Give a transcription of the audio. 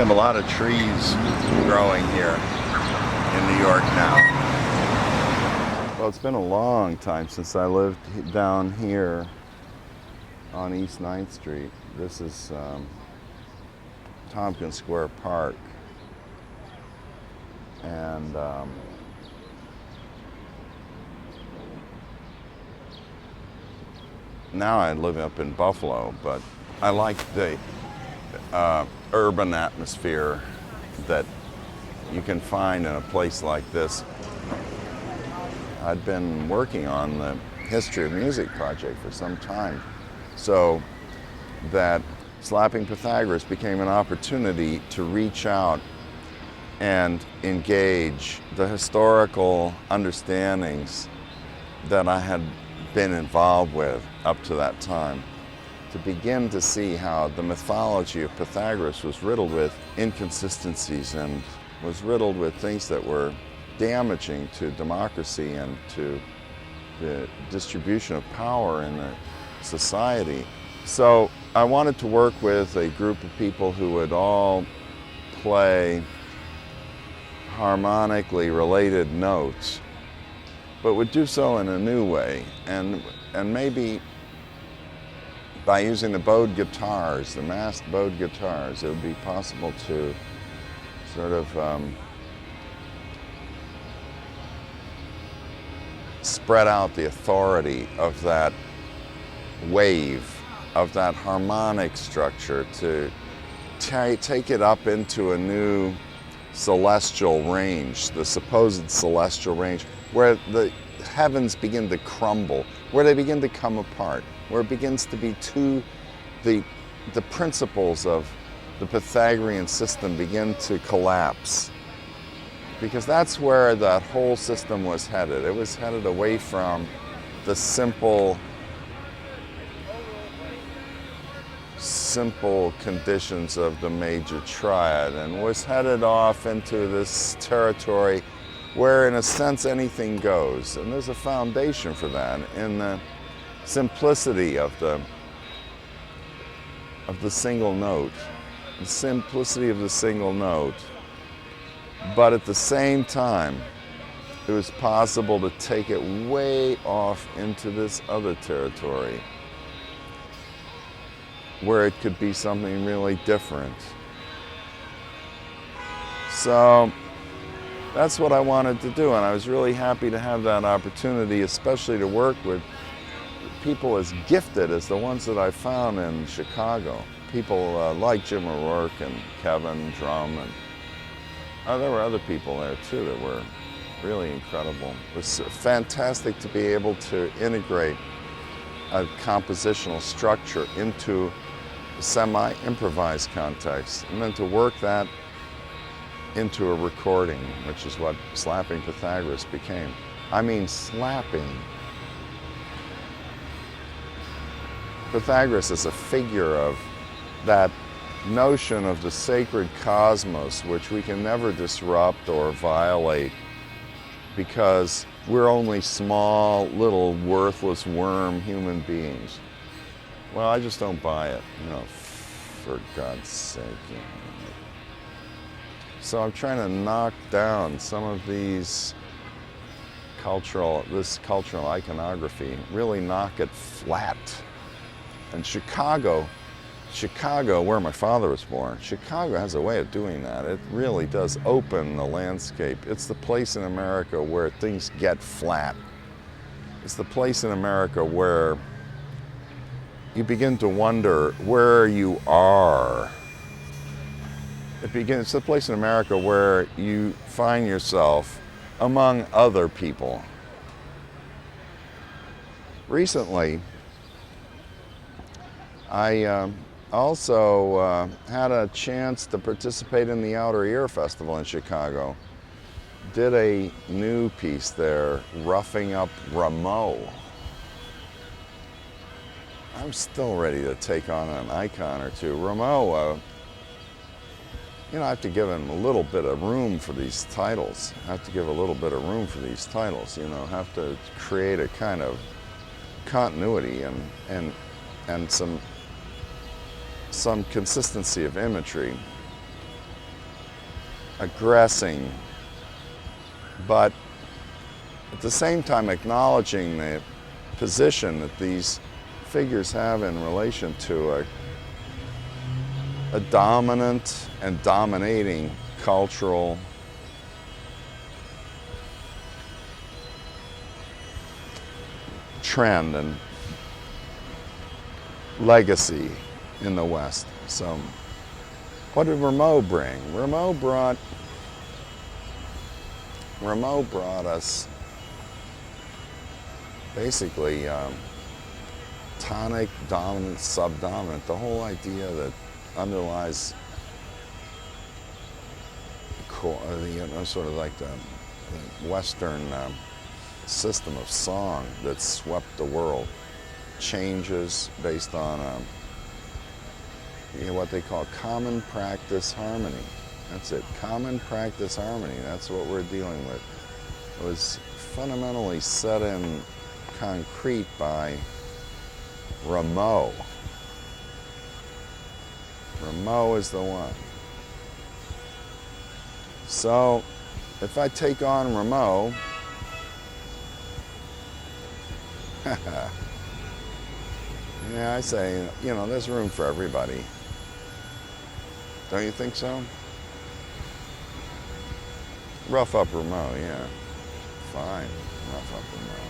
have a lot of trees growing here in New York now. Well, it's been a long time since I lived down here on East 9th Street. This is Tompkins Square Park. And now I live up in Buffalo, but I like the urban atmosphere that you can find in a place like this. I'd been working on the History of Music project for some time, so that Slapping Pythagoras became an opportunity to reach out and engage the historical understandings that I had been involved with up to that time, to begin to see how the mythology of Pythagoras was riddled with inconsistencies and was riddled with things that were damaging to democracy and to the distribution of power in the society. So I wanted to work with a group of people who would all play harmonically related notes, but would do so in a new way, and maybe by using the bowed guitars, the masked bowed guitars, it would be possible to sort of spread out the authority of that wave, of that harmonic structure, to take it up into a new celestial range, the supposed celestial range, where the heavens begin to crumble, where they begin to come apart, where it begins to be the principles of the Pythagorean system begin to collapse. Because that's where that whole system was headed. It was headed away from the simple conditions of the major triad, and was headed off into this territory where in a sense anything goes. And there's a foundation for that in the simplicity of the single note. The simplicity of the single note. But at the same time, it was possible to take it way off into this other territory, where it could be something really different. So that's what I wanted to do, and I was really happy to have that opportunity, especially to work with people as gifted as the ones that I found in Chicago. People like Jim O'Rourke and Kevin Drum, and there were other people there too that were really incredible. It was fantastic to be able to integrate a compositional structure into a semi-improvised context, and then to work that into a recording, which is what Slapping Pythagoras became. I mean, slapping. Pythagoras is a figure of that notion of the sacred cosmos, which we can never disrupt or violate, because we're only small, little, worthless worm human beings. Well, I just don't buy it, for God's sake. So I'm trying to knock down some of this cultural iconography, really knock it flat. And Chicago, where my father was born, Chicago has a way of doing that. It really does open the landscape. It's the place in America where things get flat. It's the place in America where you begin to wonder where you are. It's the place in America where you find yourself among other people. Recently, I also had a chance to participate in the Outer Ear Festival in Chicago. Did a new piece there, Roughing Up Rameau. I'm still ready to take on an icon or two. Rameau, I have to give him a little bit of room for these titles. I have to give a little bit of room for these titles, have to create a kind of continuity and some consistency of imagery. aggressing, but at the same time acknowledging the position that these figures have in relation to a dominant and dominating cultural trend and legacy in the West. So what did Rameau bring? Rameau brought us basically tonic, dominant, subdominant, the whole idea that underlies sort of like the Western system of song that swept the world. Changes based on what they call common practice harmony. That's it, common practice harmony. That's what we're dealing with. It was fundamentally set in concrete by Rameau. Rameau is the one. So if I take on Rameau, yeah, I say, there's room for everybody. Don't you think so? Rough up Rameau, yeah. Fine, rough up Rameau.